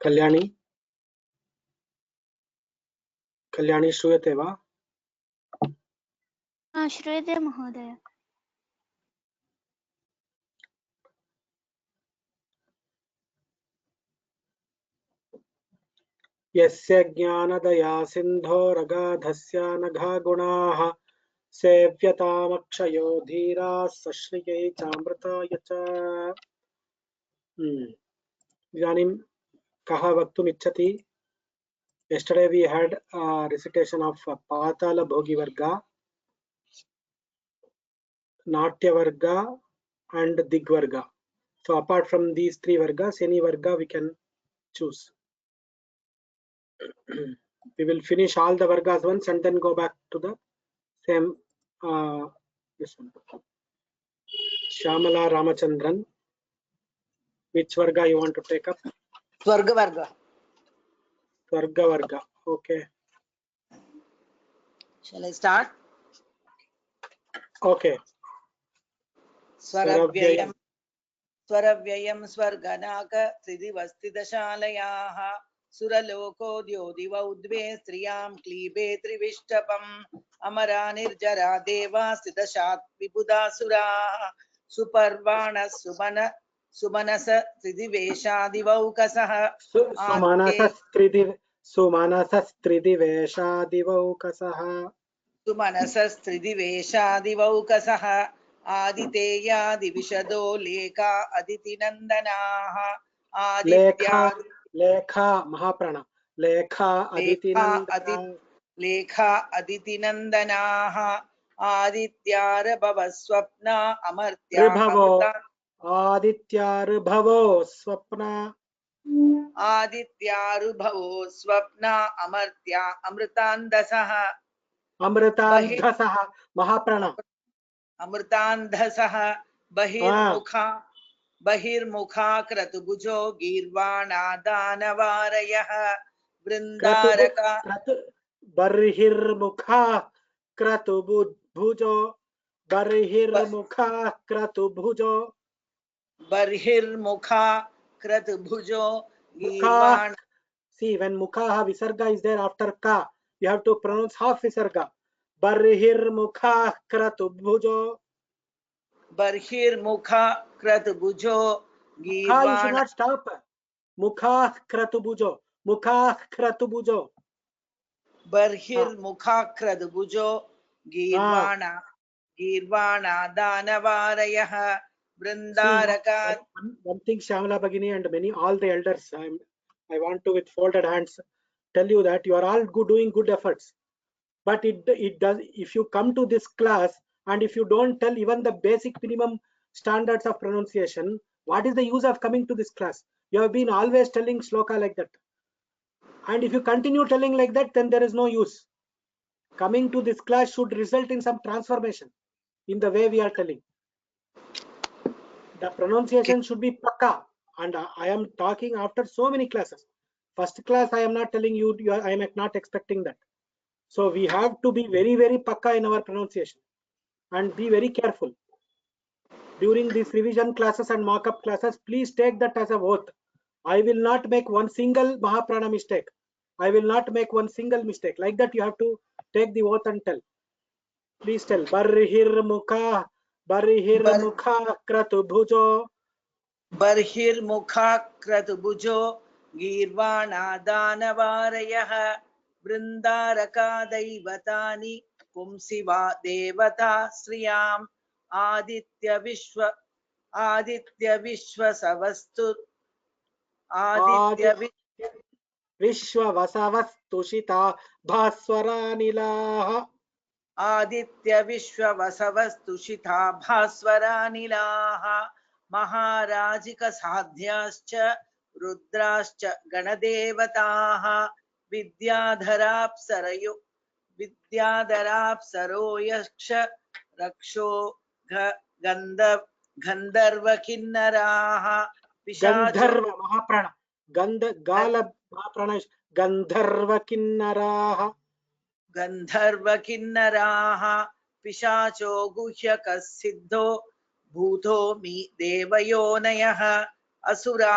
कल्याणी श्रूयते वा? श्रूयते महोदय। यस्य ज्ञानदया सिन्धो रगाधस्य नघा गुणाः सेव्यतामक्षयो धीराः सश्रियै चामृताय च। इदानीं कः वक्तुम् इच्छति? Yesterday we had a recitation of Patala Bhogi Varga, Natya Varga and Dig Varga. So apart from these three Vargas, any Varga we can choose. We will finish all the Vargas once and then go back to the same this one. Shamala Ramachandran, which Varga you want to take up? Swarga Varga. Swarga Varga, okay. Shall I start? Okay. Swaravyayam Swarganaka Tridivastidashalayah Suraloko Dyodiva Udve Striyam Klibe Trivishtapam Amaranirjara Deva Sidashat Vibudasura Suparvana Sumanasa Tridiveshadivaukasah Sumanasas Tridiveshadivaukasah Sumanasas Tridiveshadivaukasah Aditeya Divishado Leka Aditinandanaha Lekha Mahaprana Lekha Aditinandanaha Adityara Bhavaswapna Amartya Adityarubhavo Swapna Amartya Amritandasaha Mahaprana Amritandasaha Bahirmukha Kratubujo Girvana Danavarayah Vrindaraka Barhirmukha Kratubujo Barhirmukha Kratubujo Girvana. See, when Mukha Visarga is there after Ka, you have to pronounce half Visarga. Barhirmukha Kratubujo. Barhirmukha Kratubujo Girvana. You should not stop. Mukha Kratubujo. Mukha Kratubujo. Barhirmukha Kratubujo Girvana. Girvana Danavarayah Vrindaraka. One thing, Shamala Bhagini and all the elders, I want to, with folded hands, tell you that you are all doing good efforts. But it does, if you come to this class and if you don't tell even the basic minimum standards of pronunciation, what is the use of coming to this class? You have been always telling shloka like that. And if you continue telling like that, then there is no use. Coming to this class should result in some transformation in the way we are telling. The pronunciation should be pakka. And I am talking after so many classes. First class, I am not telling you, I am not expecting that. So we have to be very, very pakka in our pronunciation and be very careful. During these revision classes and mock-up classes, please take that as a oath. I will not make one single Mahaprana mistake. I will not make one single mistake. Like that, you have to take the oath and tell. Please tell. Barhirmukha Kratubhujo. Barhirmukha Kratubhujo Girvana Danavarayah Vrindaraka Daivatani Kumsiva Devata Sriyam Aditya Vishwa Savastu Aditya Vishwa Vasavastushita Bhaswaranilaha Aditya Vishwa Vasavastushita Bhaswaranilaha Maharajika Sadhyascha Rudrascha Ganadevataha Vidyadharapsaro Yaksha Raksho Gandharva Kinnaraha Gandharva Mahaprana Gala Mahaprana is Gandharva Kinnaraha Pishacho Guhyaka Siddho Bhuto Mi Devayonayah Asura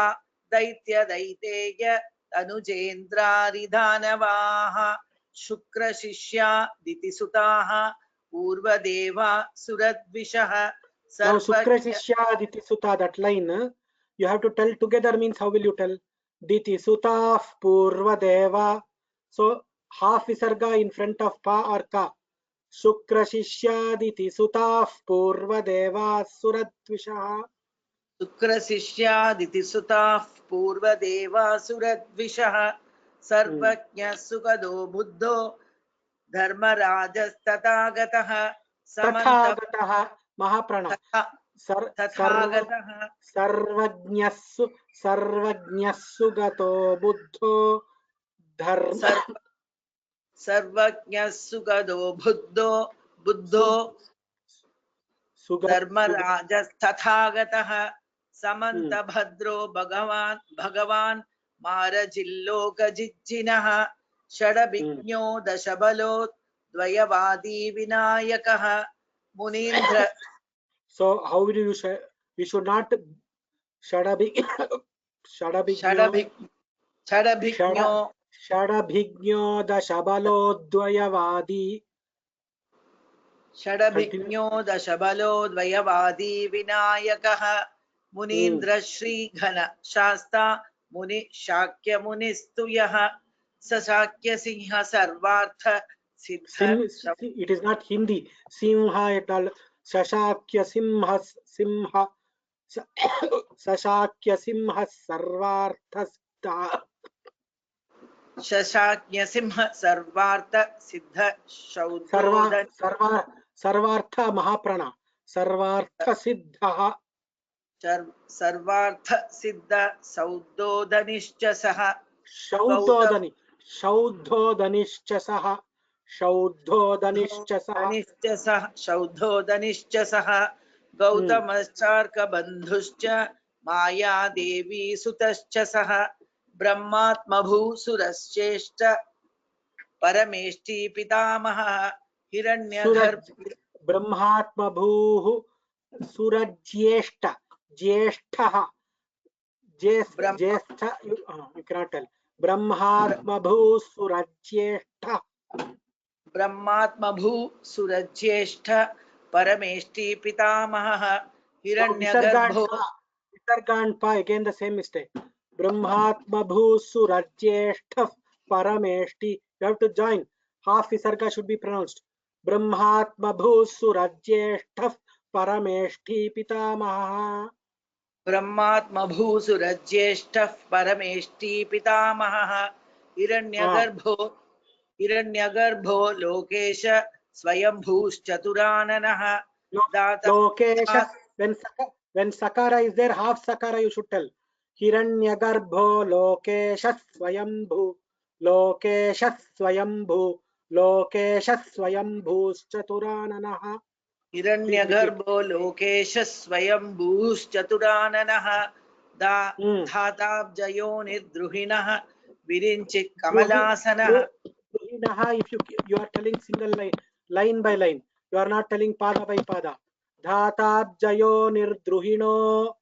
Daitya Daiteya तनुजेन्द्रारिधानवाः शुक्रशिष्या दितिसुताः पूर्वदेवा सुरद्विषः Now Shukra सर्वज्ञ Shishya Diti Suta, that line you have to tell together, means how will you tell? Diti Suta Purva Deva. So half visarga in front of pa or ka. Shukra Shishya Diti Suta Purva Deva Suradvisha. शुक्रशिष्या दितिसुताः पूर्वदेवा सुरद्विषः सर्वज्ञः सुगदो बुद्धो धर्मराजस्तथागतः समन्त Tathagataha Mahaprana. तथागतः सर्वज्ञस्सु गतो बुद्धो धर्म सर्वज्ञः सुगदो बुद्धो धर्मराजस्तथागतः समन्तभद्रो भगवान् मारजिल्लोकजिज्जिनः षडभिज्ञो दशबलो द्वयवादी विनायकः मुनीन्द्र. So how do you say? We should not Shadabhigno dashabalo dvayavadi. षडभिज्ञो दशबलो द्वयवादी विनायकः मुनीन्द्र श्रीघन शास्ता मुनि शाक्य मुनिस्तुयः स शाक्य सिंह सर्वार्थ सिद्ध. It is not Hindi. Simha et al. Sashakya Simha Sashakya Simha Sarvarthasta. शशाक्य Singh सर्वार्थ सिद्ध शौद्रोदन Sarvartha Mahaprana. Sarvartha Siddha. सर्वार्थ सिद्ध सौदोदनिश्च सह शौद्धोदनिश्च सह गौतमश्चार्कबन्धुश्च मायादेवी सुतश्च सह ब्रह्मात्मभूसुरश्चेष्ट परमेष्टि पितामहः हिरण्यगर्भ ब्रह्मात्मभूः सुरज्येष्ठ ज्येष्ठः ज्येष्ठ you cannot tell. ब्रह्मात्मभूः सुरज्येष्ठ ब्रह्मात्मभूसुरज्येष्ठ परमेष्टि पितामहः हिरण्यगर्भो. Visarga pa, again the same mistake. Brahmatmabhu surajyeshtha parameshti. You have to join. Half visarga should be pronounced. Brahmatmabhu surajyeshtha parameshti pitamaha. ब्रह्मात्मभूसुरज्येष्ठ परमेष्टि पितामहः हिरण्यगर्भो लोकेश स्वयंभूश्चतुराननः Lokesh, when sakara is there, half sakara you should tell. Hiranyagarbho Lokesha Swayambhu Lokesha Swayambhu Lokesha Swayambhuschaturananaha. हिरण्यगर्भो लोकेश स्वयंभूश्चतुराननः धाताब्जयो निर्द्रुहिणः विरिञ्चि कमलासनः. If you are telling single line by line, you are not telling pada by pada. Dhatabjayo nirdruhino,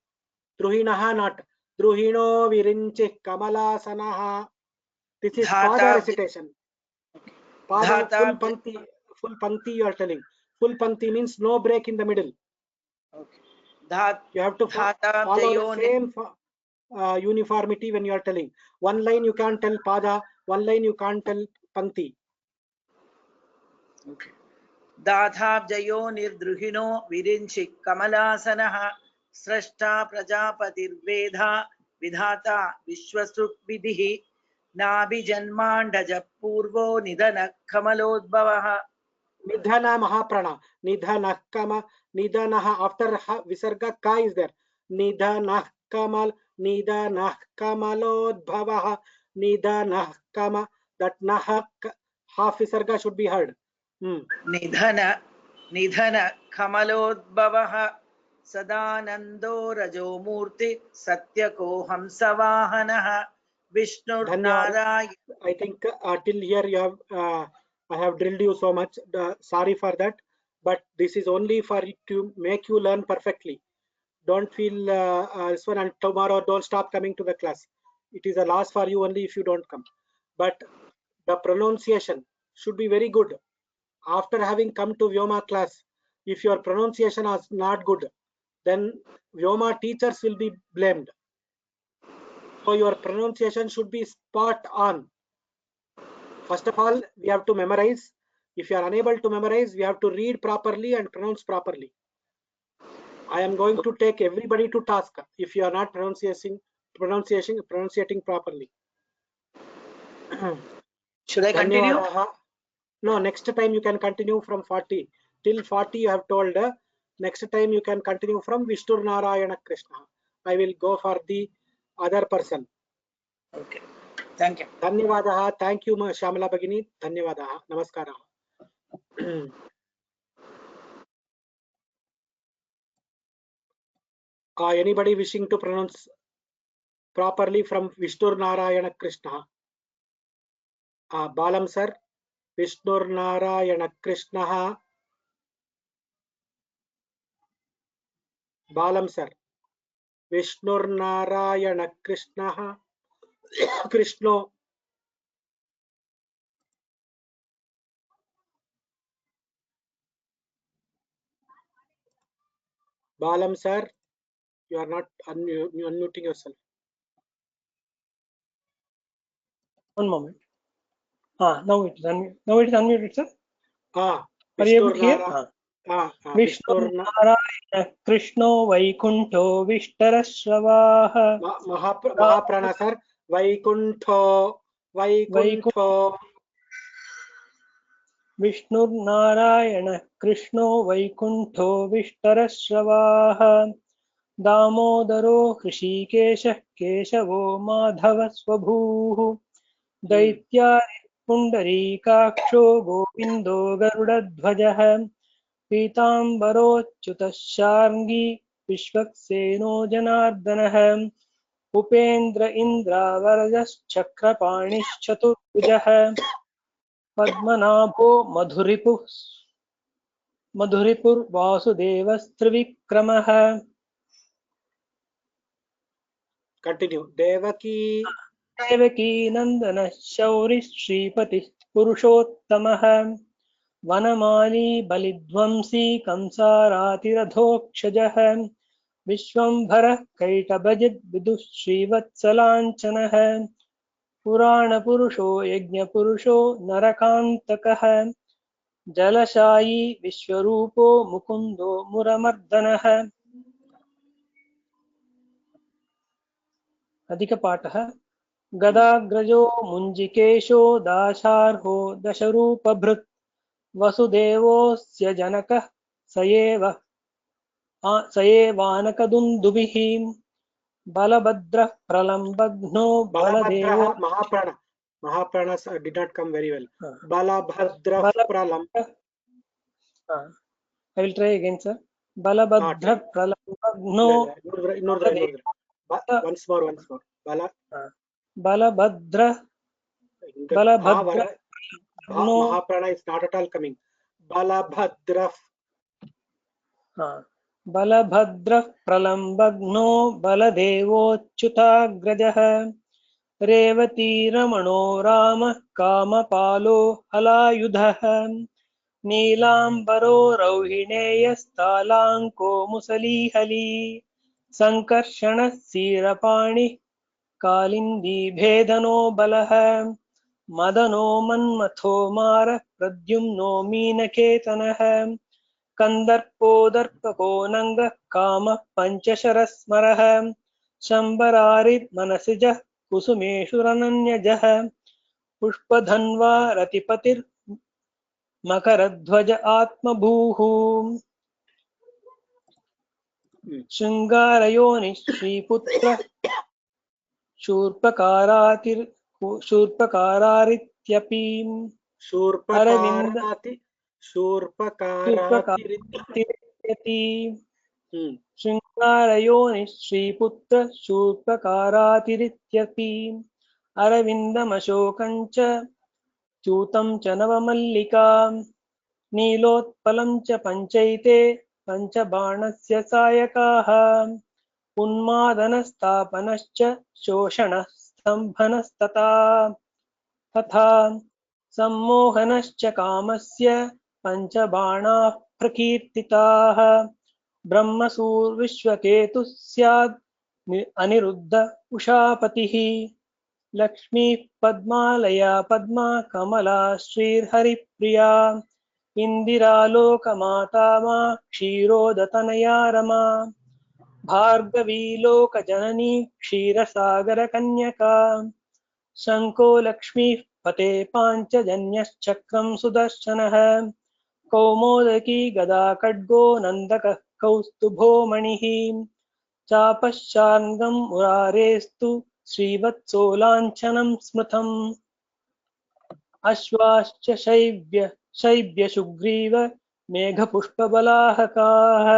druhinaha not druhino virinchi kamalasanaha. This is pada recitation. Pada full pankti you are telling. Full pankti means no break in the middle. Okay. You have to follow the same uniformity when you are telling. One line you can't tell pada, one line you can't tell pankti. Okay. दाथाब्जयो निर्द्रुहिणो विरिञ्चि कमलासनः स्रष्टा प्रजापतिर्वेधा विधाता विश्वसृक्विधिः नाभिजन्माण्डज पूर्वो निधनः कमलोद्भवः. Nidhana Mahaprana. Nidhanah Kama. Nidhanah after Visarga Ka is there. Nidhanah Kamalodbhavaha. Nidhanah Kama. That Nah half Visarga should be heard. निधन कमलोद्भवः सदानन्दो रजोमूर्ति सत्यकोऽहं सवाहनः विष्णुर्नारायण. I think till here you have I have drilled you so much. Sorry for that, but this is only for to make you learn perfectly. Don't feel this one, and tomorrow don't stop coming to the class. It is a loss for you only if you don't come. But the pronunciation should be very good. After having come to Vyoma class, if your pronunciation is not good, then Vyoma teachers will be blamed. So your pronunciation should be spot on. First of all, we have to memorize. If you are unable to memorize, we have to read properly and pronounce properly. I am going to take everybody to task if you are not pronunciating properly. Should I continue? No, next time you can continue from 40. Till 40 you have told. Next time you can continue from Vishnu Narayana Krishna. I will go for the other person. Okay. Thank you. Dhanyavadaha. Thank you, Shamala Bhagini. Dhanyavadaha. Namaskara. Anybody wishing to pronounce properly from Vishnu Narayana Krishna? Balam sir. Vishnu Narayana Krishna. Balam sir. Vishnu Narayana Krishna. Krishna. Balam sir, you are not unmuting yourself. One moment. Now it is unmuted. Now it is unmuted, sir. Are you able to hear? Vishnu Narayana Krishno Vaikunto Vishtarashravaha. Mahaprana sir, Vaikunto. Vishnu Narayana Krishno Vaikunto Vishtarashravaha. Damodaro Hrishikesha Keshavo Madhava Swabhuhu. Daityari Pundarikaksho Govindo Garudadhvajah. पीताम्बरोच्युतशार्ङ्गी विश्वक्सेनो जनार्दनः Upendra इन्द्रावरजश्चक्रपाणिश्चतुर्भुजः पद्मनाभो मधुरिपुर्वासुदेवस्त्रिविक्रमः. Continue. Devaki नन्दन शौरि श्रीपतिः पुरुषोत्तमः वनमाली बलिध्वंसी कंसारातिरथोक्षजः विश्वम्भरः कैटभजिद् विदुः श्रीवत्सलाञ्छनः पुराणपुरुषो यज्ञपुरुषो नरकान्तकः जलशायी विश्वरूपो मुकुन्दो मुरमर्दनः. अधिकपाठः. गदाग्रजो मुञ्जिकेशो दाशार्हो दशरूपभृत् वसुदेवोऽस्य जनकः स एवानकदुन्दुभिः बलभद्रः प्रलम्बघ्नो बलदेवो. Mahaprana did not come very well. Balabhadra Pralam. I will try again, sir. Balabhadra Pralambagno. Once more. Balabhadra. Mahaprana is not at all coming. Balabhadra. Balabhadra Pralambagno Baladevoच्युताग्रजः रेवती रमणो रामः कामपालो हलायुधः नीलाम्बरो रौहिणेयस्तालाङ्को मुसलीहली संकर्षणः सीरपाणिः कालिन्दी भेदनो बलः मदनो मन्मथो मारः प्रद्युम्नो मीनकेतनः कन्दर्पो दर्पको नङ्गः कामः पञ्चशरस्मरः शम्बरारिद् मनसिजः कुसुमेषु रनन्यजः पुष्पधन्वा रतिपतिर्मकरध्वज आत्मभूः शृङ्गारयोनिः श्रीपुत्र शूर्पकारारित्यपि शृङ्गारयोनिः श्रीपुत्र शूर्पकारातिरित्यपि अरविन्दमशोकं च च्यूतं च नवमल्लिकां नीलोत्पलं च पञ्चैते पञ्चबाणस्य सायकाः उन्मादनस्तापनश्च शोषणः स्तम्भनस्तथा तथा सम्मोहनश्च कामस्य पञ्चबाणाः प्रकीर्तिताः ब्रह्मसूर्विश्वकेतुः स्याद् अनिरुद्ध उषापतिः लक्ष्मी पद्मालया पद्मा कमला श्रीर्हरिप्रिया इंदिरा लोकमाता मा क्षीरोदतनया रमा भार्गवी लोकजननी क्षीरसागरकन्यका शङ्को लक्ष्मीः पते पाञ्चजन्यश्चक्रं सुदर्शनः कौमोदकी गदा खड्गो नन्दकः कौस्तुभो मणिः चापश्चार्ङ्गं मुरारेस्तु श्रीवत्सो लाञ्छनं स्मृतम् अश्वाश्च शैब्यशुग्रीव मेघपुष्पबलाहकाः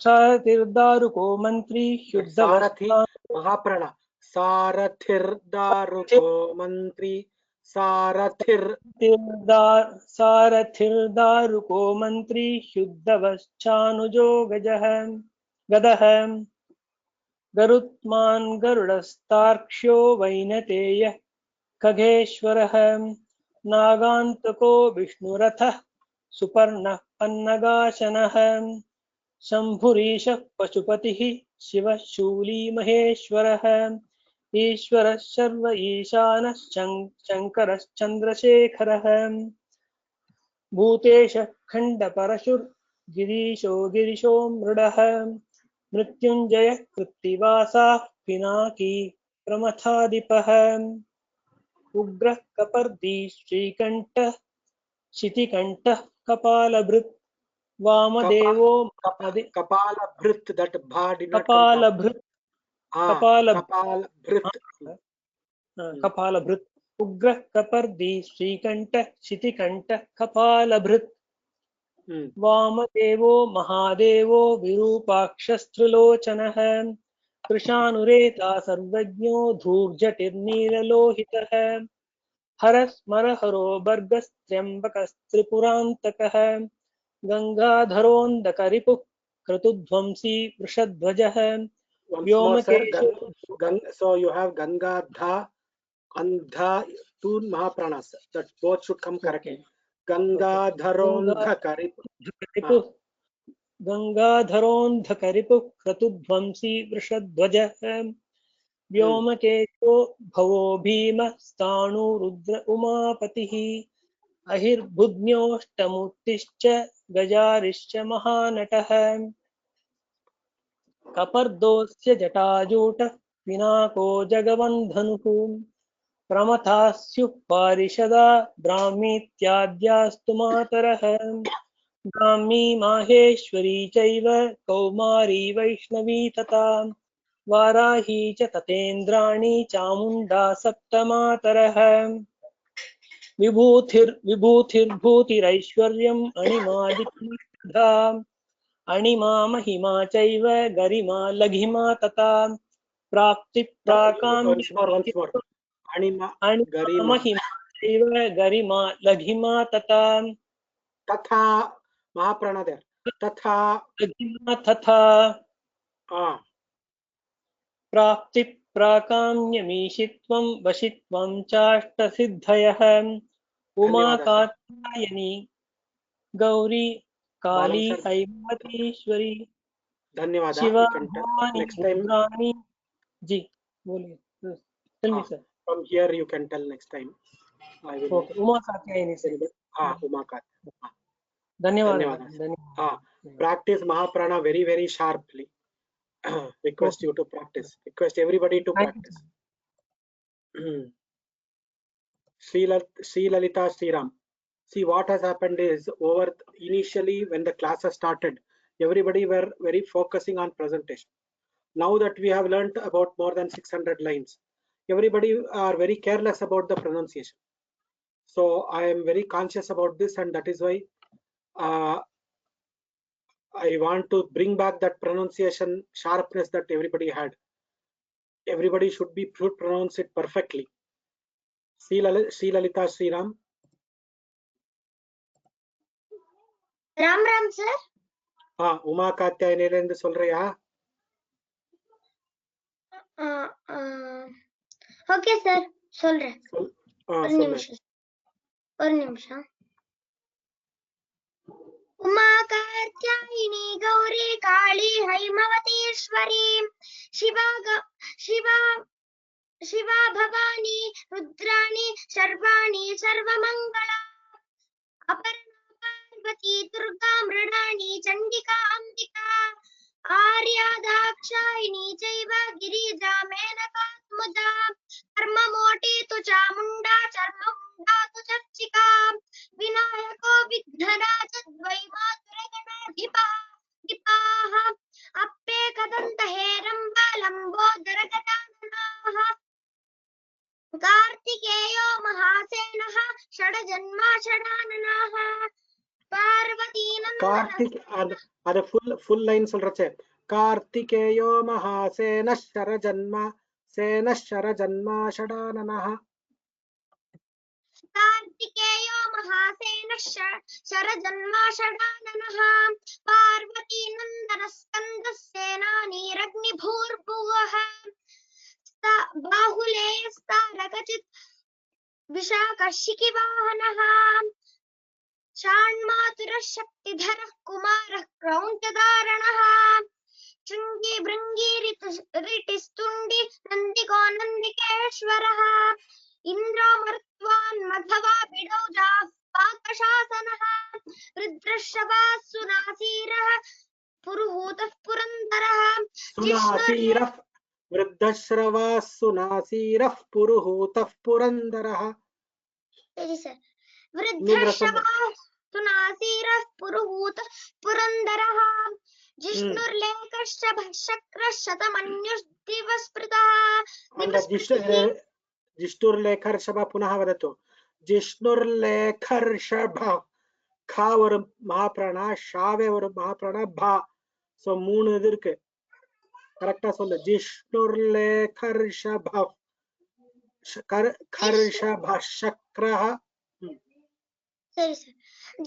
सारथिर्दारुको मन्त्री सारथि महाप्रण सारथिर्दारुको मन्त्री सारथिर्दारुको मन्त्री शुद्धवश्चानुजो गदः गरुत्मान् गरुडस्तार्क्ष्यो वैनतेयः खगेश्वरः नागान्तको विष्णुरथः सुपर्णः पन्नगाशनः शम्भुरीशः पशुपतिः शिवः शूली महेश्वरः ईश्वरः सर्व ईशानः शङ्करश्चन्द्रशेखरः भूतेशः खण्डपरशुर्गिरीशो गिरिशो मृडः मृत्युञ्जयः कृत्तिवासाः पिनाकी प्रमथाधिपः उग्रः Kapardi श्रीकण्ठः शितिकण्ठः कपालभृत् वामदेवो कपालभृत् that bha did not कपालभृत् कपालभृत् उग्रः Kapardi श्रीकण्ठः शितिकण्ठः कपालभृत् वामदेवो महादेवो विरूपाक्षस्त्रिलोचनः कृशानुरेता सर्वज्ञो धूर्जटिर्नीललोहितः हरस्मरहरो भर्गस्त्र्यम्बकस्त्रिपुरान्तकः गंगाधरोन्दकरिपुः क्रतुध्वंसी वृषध्वजः व्योमकेशो so you have Gangadha Andha two Mahapranas that both should come correctly. Gangadharondhakaripuh गंगाधरोन्धकरिपुः क्रतुध्वंसी वृषध्वजः व्योमकेशो भवो भीम स्थाणु रुद्र उमापतिः अहिर्बुध्न्योष्टमूर्तिश्च गजारिश्च महानटः कपर्दोस्य जटाजूटः पिनाको जगवन्धनुः प्रमथास्युः पारिषदा ब्राह्मीत्याद्यास्तु मातरः ब्राह्मी माहेश्वरी चैव कौमारी वैष्णवी तथा वाराही च ततेन्द्राणी चामुण्डा सप्तमातरः विभूतिर्भूतिरैश्वर्यम् अणिमादित्या अणिमा महिमा चैव गरिमा लघिमा तथा महिमा चैव गरिमा लघिमा तथा महाप्राण तथा तथा प्राप्ति प्राकाम्यमीशित्वं वशित्वं चाष्टसिद्धयः उमा कात्यायनी गौरी काली ऐवतीश्वरी धन्यवाद शिवा भवानी जी बोलिए tell me sir from here you can tell next time I will okay Uma Katyayani से उमा कात्यायनी धन्यवाद practice Mahaprana very sharply. Request you to practice. Request everybody to practice. Sri Lalita Sriram. See what has happened is initially when the classes started, everybody were very focusing on presentation. Now that we have learnt about more than 600 lines, everybody are very careless about the pronunciation. So I am very conscious about this, and that is why I want to bring back that pronunciation sharpness that everybody had. Everybody should pronounce it perfectly. Sri Lalita Sriram. Ram sir. Uma Katyayani solriya. Okay sir சொல்றேன். ஒரு நிமிஷம். उमा कात्यायिनी गौरी काली हैमवतीश्वरी शिवा भवानी रुद्राणी सर्वाणी सर्वमंगला अपर्णा पार्वती दुर्गा मृणानी चंडिका अंबिका आर्या दाक्षायिनी चैव गिरिजा मेनका स्मुदा कर्ममोटी तु चामुंडा चर्ममुंडा तु चर्चिका विनायको विघ्नराजद्वै मातुरगणाधिपाः अप्पेकदन्तहेरम्बा लम्बोदरगजाननाः कार्तिकेयो महासेनः षड्जन्माषडाननाः पार्वतीनन्दनः அது full line சொல்றச்சே कार्तिकेयो महासेनः शरजन्माषडाननः कार्तिकेयो महासेनः शरजन्माषडाननः पार्वतीनन्दनः सेनानीरग्निभूर्भुवः बाहुलेयस्तारकचित् विशाखशिखिवाहनः षाण्मातुरः शक्तिधरः कुमारः क्रौञ्चधारणः शृङ्गी भृङ्गीरिटिस्तुण्डि नन्दिको नन्दिकेश्वरः इन्द्रो मरुत्वान् मघवा बिडौजाः पाकशासनः रुद्रश्रवाः सुनासीरः पुरुहूतः पुरन्दरः वृद्धश्रवाः सुनासीरः पुरुहूतः पुरन्दरः वृद्धश्रवाः सुनासीरः पुरुहूतः पुरन्दरः जिष्णुर्लेखश्रभः शक्रः शतमन्युर्दिवस्पृतः जिष्णुर्लेखर्षभ पुनः वदतु जिष्णुर्लेखर्षभ खा ஒரு மகாபிராணா ஷாவே ஒரு மகாபிராணா பா சோ மூணு இது இருக்கு கரெக்ட்டா சொல்லு जिष्णुर्लेखर्षभ खर्षभ शक्रः सही सर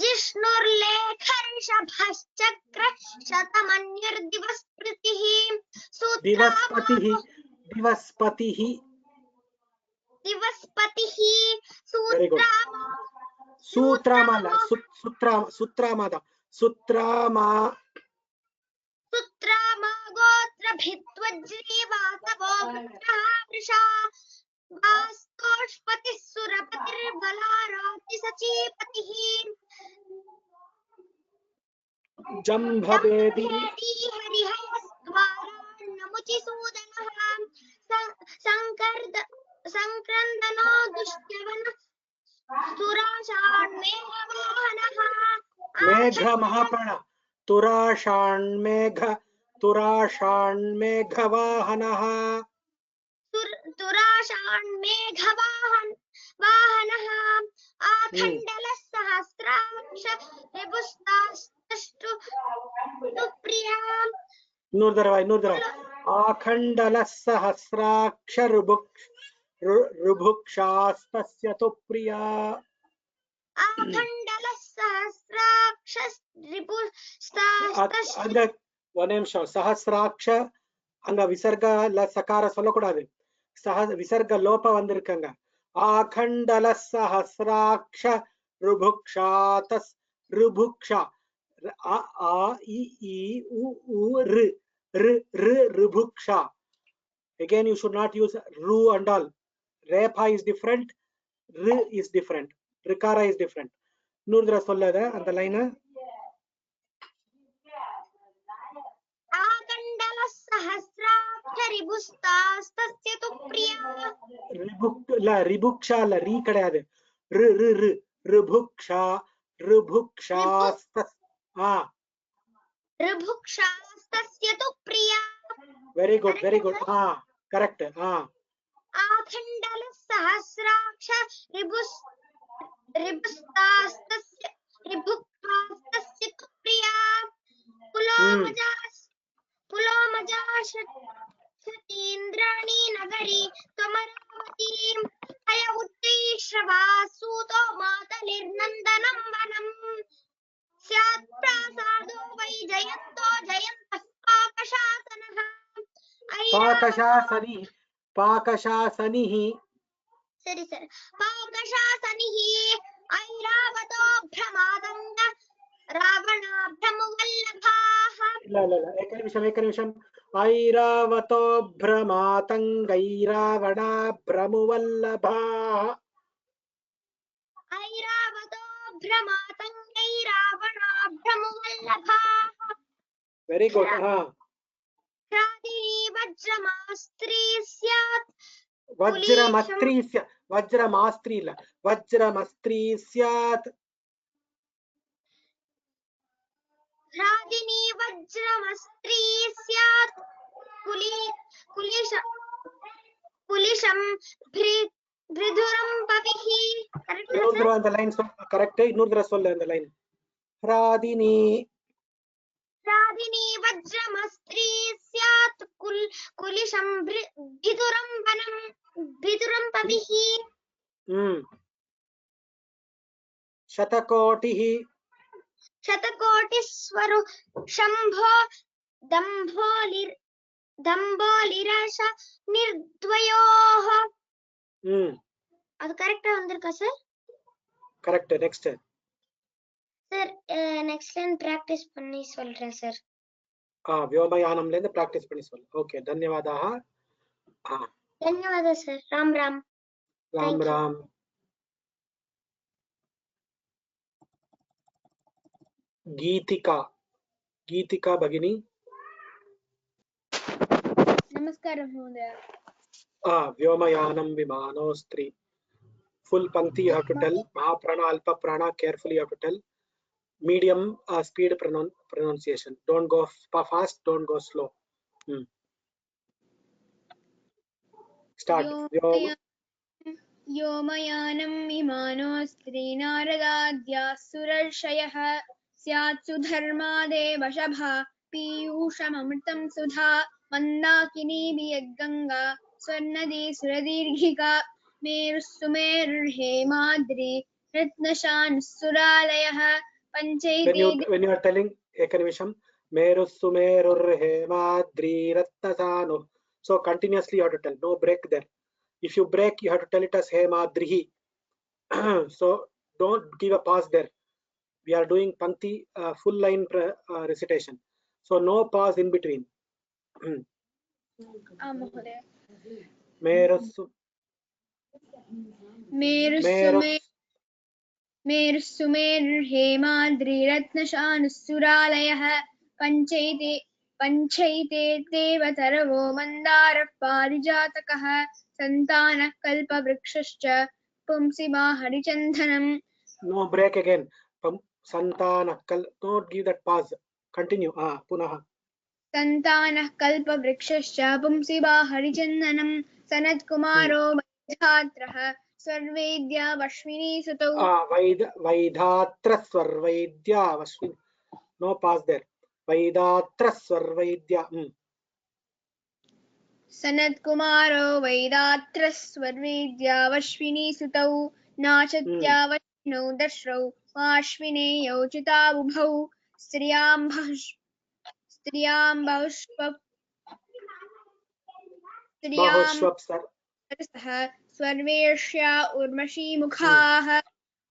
जिष्णुर्लेखर्षभः शक्रः शतमन्युर्दिवस्पृतिः दिवस्पतिः सुत्रामा गोत्रभिद्वज्रीवासवो वृत्रः वृषा वास्तोष्पतिः सुरपतिर्बलारातिसचीपतिः जम्भवेदी हरिहरस्त्वारान्नमुचिसूदनः संक्रन्दनो दुष्यवनः तुराषाण्मेघवाहनः मेघमहाप्राण तुराषाण्मेघवाहनः आखण्डलः सहस्राक्ष रिपुस्तास्तु प्रिया आखण्डलः सहस्राक्ष रुभुक्षास्तस्य तु प्रिया आखण्डलः सहस्राक्ष रिपुस्तास्तस्य ஒரு நிமிஷம் சஹஸ்ராட்ச அங்க விசர்க சகார சொல்லக்கூடாது விசர்க லோப வந்திருக்கங்க ஆகண்டல சஹஸ்ராட்ச ருபுக்ஷாதஸ் ருபுக்ஷா ஆ இ உ ரு ரு ரு ருபுக்ஷா again you should not use ru and all repa is different ru is different rikara is different நூறுதர சொல்லாத அந்த லைன் रिबुस्तास्तस्य तु प्रिया रिबुक्षा ला री கிடையாது ரு ரு ரு ருபுக்ஷா ருபுக்ஷாஸ்தஸ் ऋभुक्षास्तस्य तु प्रिया very good correct आखण्डल सहस्राक्ष रिबुस्तास्तस्य रिबुक्तास्तस्य तु प्रिया पुलोमजाशतीन्द्राणी नगरी त्वमरावती हयहुत्तैश्रवा सूतो मातलिर्नन्दनं वनम् स्यात् प्रासादो वै जयन्तो जयन्तः पाकशासनः पाकशासनिः पाकशासनिः सरि सर पाकशासनिः ऐरावतो भ्रमादङ्ग रावणाभ्रमवल्लभाः एकनिमिषम् ऐरावतो भ्रमातङ्गैरावणा भ्रमुवल्लभाः ऐरावतो भ्रमातङ्गैरावणाभ्रमवल्लभाः वेरी गुड ह्रादिनी वज्रमास्त्री स्यात् वज्रमस्त्री स्यात् ह्रादिनी वज्रमस्त्री स्यात् कुलिशं भृधुरं पविः இன்னொரு அந்த லைன் கரெக்ட் இன்னொரு சொல்ல அந்த லைன் ह्रादिनी वज्रमस्त्री स्यात् कुलिशं भृधुरं वनं भृधुरं पविः शतकोटिः शतकोटिस्वरु शंभो दम्भोलिरस निर्द्वयोः அது கரெக்ட்டா வந்திருக்கா sir? Correct. Next sir next line practice பண்ணி சொல்றேன் சார். व्योमयानम लेंदु प्रैक्टिस பண்ணி சொல்லு. ओके धन्यवादाः. धन्यवाद सर. राम राम. राम राम. गीतिका भगिनी. नमस्कारं महोदय. व्योमयानम विमानोस्त्री. Full pankti you have to tell. Mahaprana, alpa prana, carefully you have to tell. Medium speed pronunciation. Don't go fast, don't go slow. Start. व्योमयानं विमानोऽस्त्री नारदाद्यासुरर्षयः स्यात् सुधर्मादेव शभा पीयूषममृतं सुधा Mandakini यद्गङ्गा स्वर्णदी सुरदीर्घिका मेरुस्सुमेरुर्हेमाद्रि रत्नशानुस्सुरालयः पंचैते. When you are telling ekanimisham मेरुस्सुमेरुर्हेमाद्रि रत्नशानु, so continuously you have to tell, no break there. If you break you have to tell it as hemadrihi. So don't give a pause there. We are doing pankti full line recitation, so no pause in between. मेरुस्सुमेरुर्हेमाद्रिरत्नशानुस्सुरालयः पंचैते देवतरवो मन्दारः पारिजातकः सन्तानः कल्पवृक्षश्च पुंसिमा हरिचन्दनम्. No break again. Santana don't give that pause. Continue. Punah. सन्तानः कल्पवृक्षश्च पुंसिमा हरिचन्दनम् सनत्कुमारो वैधात्रः स्वर्वैद्या वश्विनी सुतौ. वैधात्र स्वर्वैद्या वश्विनी. No pause there. वैधात्र स्वर्वैद्या. सनत्कुमारो वैदात्र स्वर्वैद्या वश्विनी सुतौ नाचत्या वश्विनौ दश्रौ वाश्विनेयौ चिताबुभौ स्त्रियां स्वर्वेश्या उर्वशीमुखाः.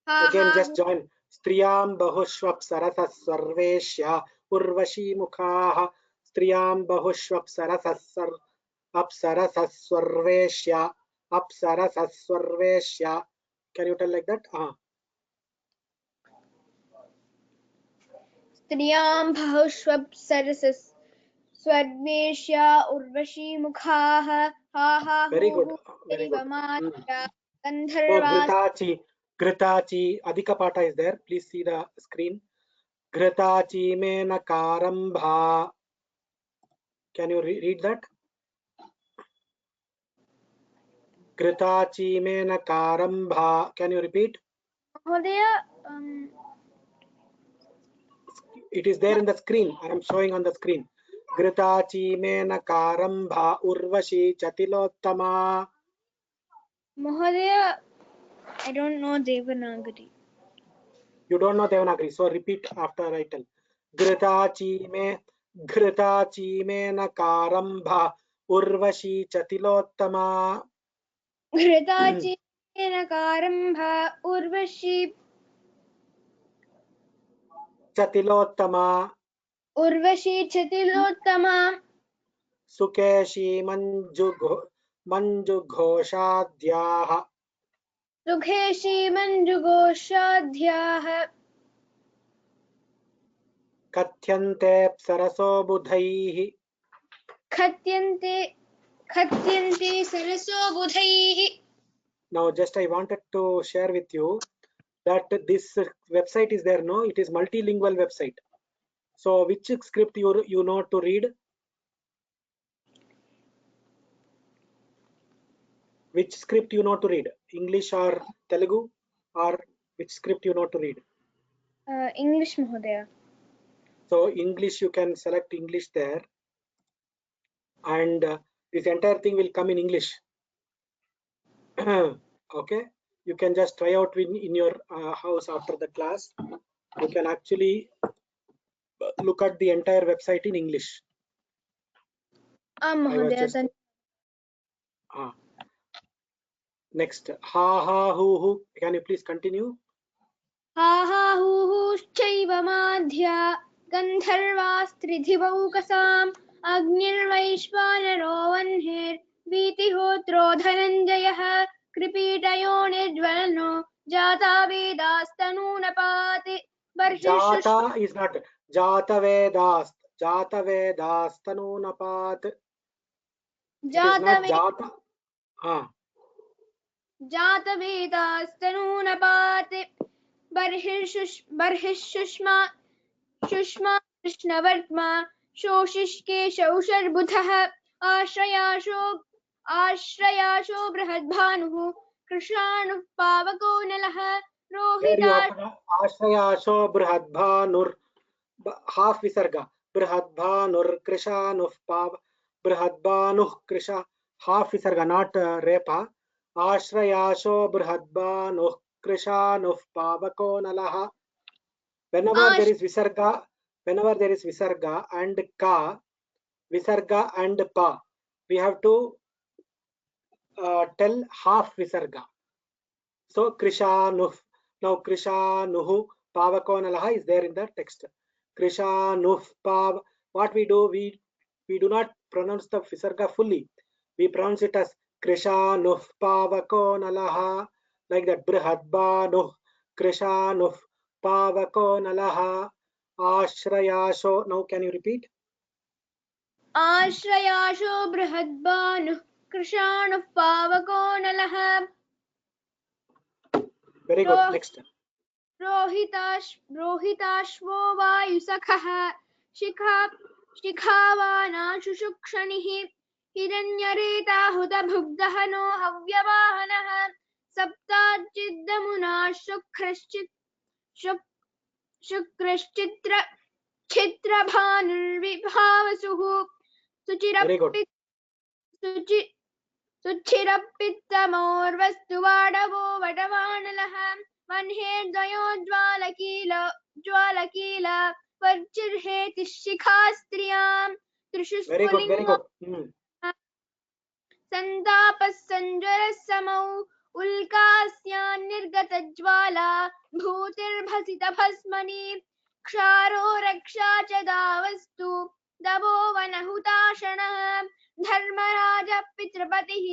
Again just join. स्त्रियां बहुष्वप्सरसः सर्वेश्या उर्वशीमुखाः. स्त्रियां बहुष्वप्सरसः अप्सरसः सर्वेश्या अप्सरसः सर्वेश्या. Can you tell like that? स्त्रियां बहुष्वप्सरसः सर्वेश्या उर्वशीमुखाः. Very good. Very good. Gritachi Adhika Pata is there. Please see the screen. Gritachi Menakarambha. Can you read that? Gritachi Menakarambha. Can you repeat? It is there in the screen. I am showing on the screen. Gritachi Menakarambha Urvashi Chatilottama. Mahodaya, I don't know Devanagari. You don't know Devanagari, so repeat after I tell. Gritachi Menakarambha urvashi chatilottama घृताचीनकारम्भा Urvashi chatilottama चतिलोत्तमा sukeshi manjughoshadhyah सुखेशी मञ्जुघोषाध्याः kathyante saraso budhaiः खत्यन्ते सरसो बुधैः. Now just I wanted to share with you that this website is there. No, it is multilingual website. So which script you know to read? Which script you know to read? English or Telugu, or which script you know to read? English Mahodaya. So English, you can select English there, and this entire thing will come in English. Okay, you can just try out in your house after the class. You can actually look at the entire website in English. Mahodaya. Next, ha ha hu hu. Can you please continue? Ha ha hu huश्चैव माध्या गन्धर्वास्त्रिधिवौकसाम् अग्निर्वैश्वानरो वह्निर्वीतिहोत्रो धनञ्जयः कृपीटयोनिज्वलनो जाता वेदास्तनूनपाति Jata is not Jata Vedast. Jata Vedastanunapat. Jata. जात वेदास्तनूनपात् बर्हिषुष्मा कृष्णवर्त्मा शोषिष्केशौषर्बुधः आश्रयाशो बृहद्भानुः कृशानुः पावको नलः Ashrayasho Brihadbhanur, half visarga. Brihadbhanur Krishanuh Pav Brihadbhanuh Krisha, half visarga, not repa. Ashrayasho Brihadbhanuh Krishanuh Pavako Nalaha. Whenever there is visarga and ka, visarga and pa, we have to tell half visarga. So Krishanuh. Now Krishanuhu Pavakonalaha is there in the text. Krishanuh Pav. What we do, we do not pronounce the visarga fully. We pronounce it as Krishanuh Pavakonalaha, like that. Brihadbanuh Krishanuh Pavakonalaha Ashrayasho. Now can you repeat? आश्रयाशो बृहद्भानुः कृशानुः पावको नलः. Very good. Next. रोहिताश्वो वायुसखः शिखावानाशुषुक्षणिः हिरण्यरेताहुतभुग्दहनो हव्यवाहनः सप्ताच्चिद्दमुना शुक्रश्चित्रभानुर्विभावसुः सुचिरपित्तमोर्वस्तुवाडवो वटवानलः वह्नेर्द्वयोज्ज्वालकील वर्चिर्हेतिः शिखास्त्रियां त्रिषु स्फुलिङ्गो सन्तापः सञ्ज्वरः समौ उल्कास्यान्निर्गतज्वाला भूतिर्भसितभस्मनि क्षारो रक्षा च दावस्तु दवो वनहुताशनः धर्मराजः पितृपतिः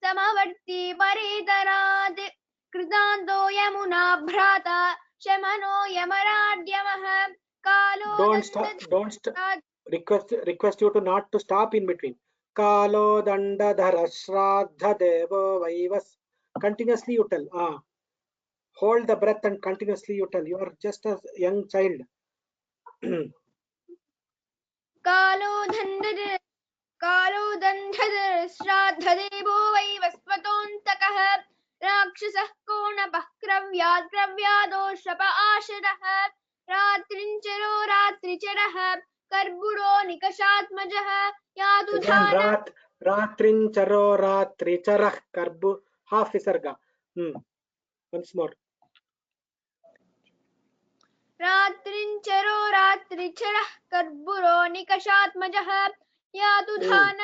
समवर्ती परेतरात् कृतान्तो यमुना भ्राता शमनो यमराड्यमः कालो Don't request you to not to stop in between. Kalo dandadhara shraddha devo vaivas. Continuously you tell. Hold the breath and continuously you tell. You are just a young child. कालो दन्धर श्राद्धदेवो वैवस्वतोऽन्तकः राक्षसः कोणपः क्रव्यादोषप आशरः रात्रिञ्चरो रात्रिचरः कर्बुरो निकषात्मजः यातु रात्रिञ्चरो रात्रिचरः कर्बु half visarga. Once more. रात्रिञ्चरो रात्रिचरः कर्बुरो निकषात्मजः यातु धान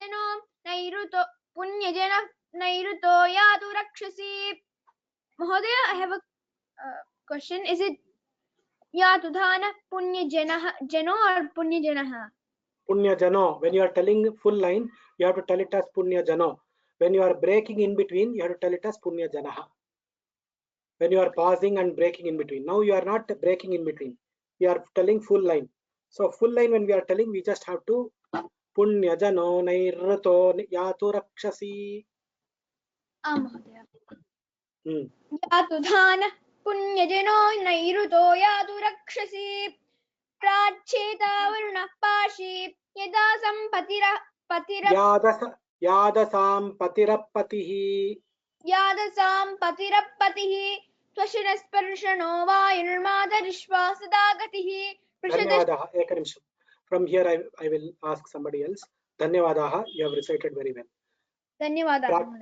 जनो नैऋतो पुण्यजन नैऋतो यातु रक्षसी. Mahodaya, I have a question. Is it Yatudhana Jano or Janaha? Punya Jano. When you are telling full line, you have to tell it as Punya Jano. When you are breaking in between, you have to tell it as Punya Janaha. When you are pausing and breaking in between. Now you are not breaking in between. You are telling full line. So full line when we are telling, we just have to Punya Jano Nairto Yatu Rakshasi. Mahodaya. Yatudhana Punyajano Nairuto Yatu Rakshasi. Pracheta Varuna Pashi Yadasam Yadasam Patirapatihi. Yadasam Patirapatihi Twashanasparshano Vayurmada Sadagatihi. Dhanyavadaha. Eka nimisham. From here I will ask somebody else. Dhanyavadaha. You have recited very well. Dhanyavadaha.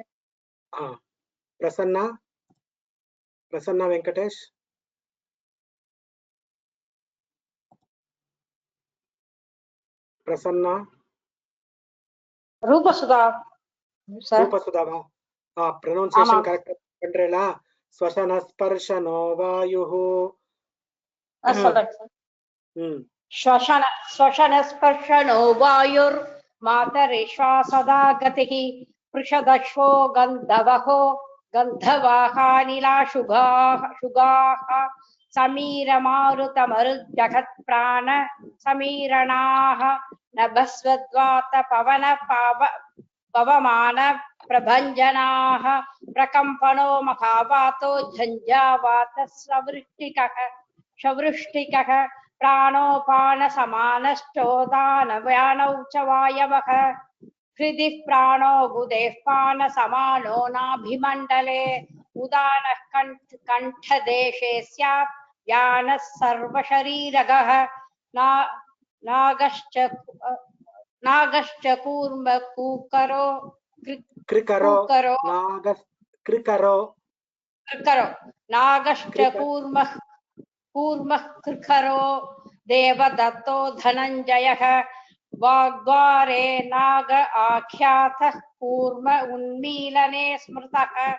Prasanna Venkatesh. Prasanna. Rupasudha. Rupasudha. Pronunciation correct. Andrela. Swashana Sparshano Vayuhu. Swashana Sparshano Vayur Matarishva Sadagatihi Prishadashvo Gandhavaho Gandhavaha Nila Shugaha Samira Maruta Marut Jagat Prana Samiranaha Nabhasvadvata Pavana Pavamana Prabhanjanaha Prakampano Makavato Jhanjavata Shavrishtikah Pranopana Samanastodana Vyanau Chavayavah Hridih Prano Budefpana Samano Nabhimandale Udana Kantha Deshe Syat Yana Sarva Shariragah Nagascha Kurma Kukaro Krikaro Nagascha Kurma Krikaro Devadatto Dhananjayah Vagvare Naga Akhyatah Kurma Unmilane Smrtah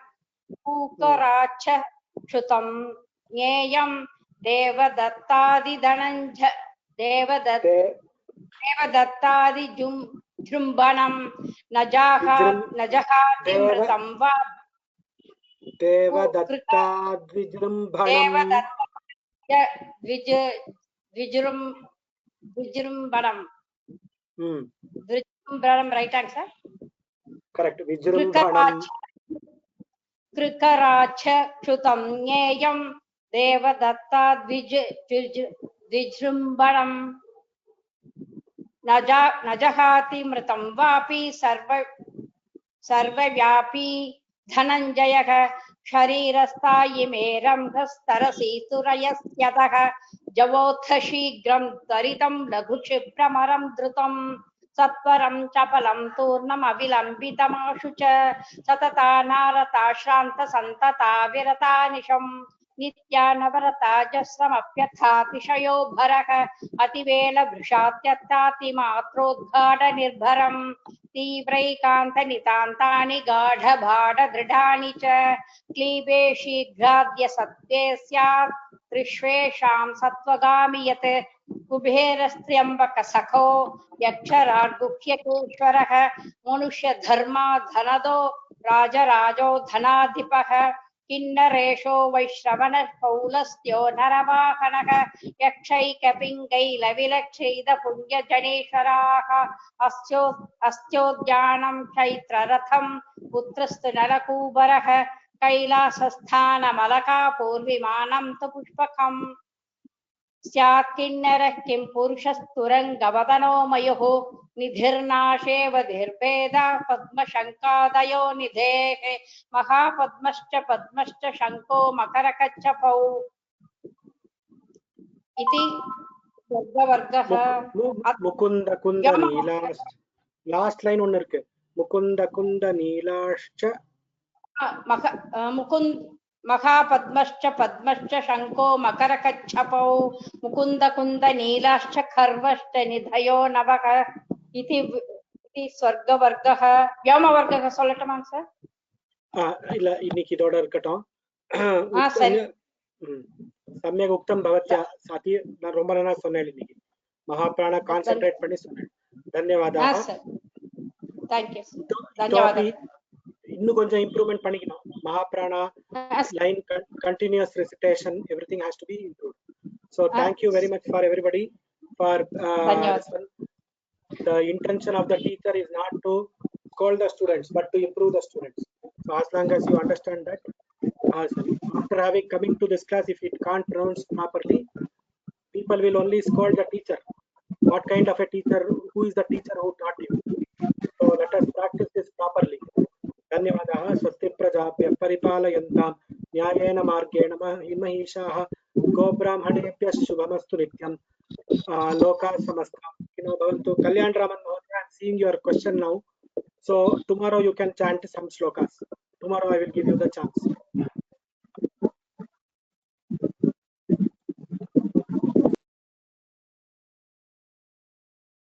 Kukaracha Shutam Nyeyam Devadattadi Dhananja Devadattadi Jumbanam Najahati Mritam Va Devadattadi Jumbanam Vijrumbanam. Vijrumbanam, right answer? Correct. Vijrumbanam. Krikaracha Krutam Nyeyam Devadatta Vijrumbanam Najahati Mritam Vapi Sarvavyapi Dhananjayah Sharirasthayi Meram Dhastarasi Turayasyatah Javotha Shigram Taritam Laghuchipramaram Drutam Satvaram Chapalam Turnam Avilambitam Ashucha Satata Narata Shranta Santata Virata Nisham Nitya Navarata Jasram Apyatha Tishayo Bharaka Ativela Brishatyatati Matrodghada Nirbharam Tibraikanta Nitantani Gadha Bhada Dridhani Cha Klibe Shigradya Satye Syat Trishvesham Satvagami Yate Kubherastriyambaka Sakho Yaksharar Gukhyakeshwarah Manushya Dharma Dhanado Raja Rajo Dhanadipah Kinnaresho Vaishravana Paulastyo Naravahanaka Yakshaika Pingaila Vilakshida Punya Janesharaha Astyodyanam Chaitra Ratham Putrastu Nalakubarah Kailasasthana Malaka Purvimanam Tupushpakam Syat Kinnarah Kim Purushasturangavadano Mayoho Nidhirnasheva Dhirveda Padma Shankadayo Nidhehe Maha Padmascha Shanko Makarakachapau Iti Vargaha Mukunda Kunda Neelash. Last line one irukku. Mukunda Kunda Neelashcha Mukund Maha Padmascha Shanko Makarakachapau Mukunda Kunda Neelashcha Kharvashta Nidhayo Navaka Iti इति स्वर्गवर्गः व्योमवर्गः சொல்லட்டுமாங்க sir? இல்ல இன்னைக்கு இதோட இருக்கட்டும். சரி. சமயக் உக்தம் பவத்யா சாத்தி நான் ரொம்ப நாளா சொன்னேன் இன்னைக்கு. மகாபிராண கான்சென்ட்ரேட் பண்ணி சொன்னேன். ధన్యవాదాలు. Sir thank you sir. ధన్యవాదాలు. இன்னும் கொஞ்சம் இம்ப்ரூவ்மென்ட் பண்ணிக்கணும். மகாபிராண line continuous recitation, everything has to be improved. So thank you very much for everybody for the intention of the teacher is not to scold the students but to improve the students. So as long as you understand that, after having coming to this class, if it can't pronounce properly, people will only scold the teacher. What kind of a teacher? Who is the teacher who taught you? So let us practice this properly. धन्यवादाः. स्वस्ति प्रजाभ्यः परिपालयन्तां न्यायेन मार्गेण महिषाः गोब्राह्मणेभ्यः शुभमस्तु नित्यं लोकाः समस्ताः सुखिनो भवन्तु. Kalyan Raman Mahodaya, I am seeing your question now. So tomorrow you can chant some slokas. Tomorrow I will give you the chance.